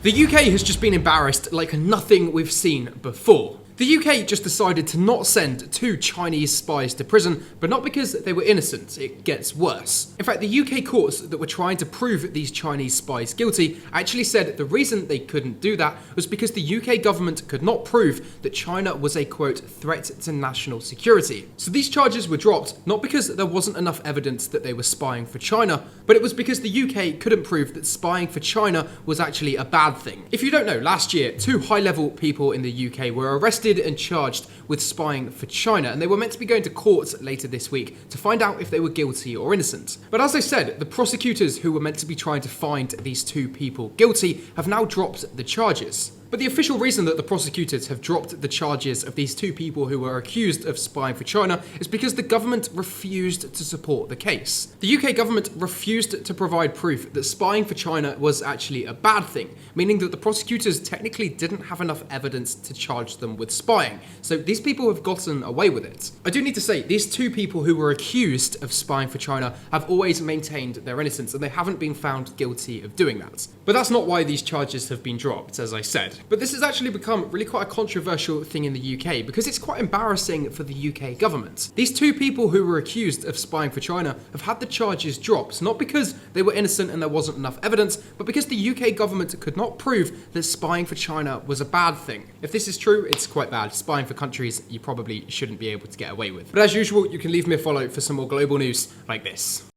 The UK has just been embarrassed like nothing we've seen before. The UK just decided to not send 2 Chinese spies to prison, but not because they were innocent. It gets worse. In fact, the UK courts that were trying to prove these Chinese spies guilty actually said the reason they couldn't do that was because the UK government could not prove that China was a, quote, threat to national security. So these charges were dropped not because there wasn't enough evidence that they were spying for China, but it was because the UK couldn't prove that spying for China was actually a bad thing. If you don't know, last year, 2 high-level people in the UK were arrested and charged with spying for China, and they were meant to be going to court later this week to find out if they were guilty or innocent. But as I said, the prosecutors who were meant to be trying to find these 2 people guilty have now dropped the charges. But the official reason that the prosecutors have dropped the charges of these 2 people who were accused of spying for China is because the government refused to support the case. The UK government refused to provide proof that spying for China was actually a bad thing, meaning that the prosecutors technically didn't have enough evidence to charge them with spying. So these people have gotten away with it. I do need to say, these 2 people who were accused of spying for China have always maintained their innocence, and they haven't been found guilty of doing that. But that's not why these charges have been dropped, as I said. But this has actually become really quite a controversial thing in the UK because it's quite embarrassing for the UK government. These 2 people who were accused of spying for China have had the charges dropped, not because they were innocent and there wasn't enough evidence, but because the UK government could not prove that spying for China was a bad thing. If this is true, it's quite bad. Spying for countries you probably shouldn't be able to get away with. But as usual, you can leave me a follow for some more global news like this.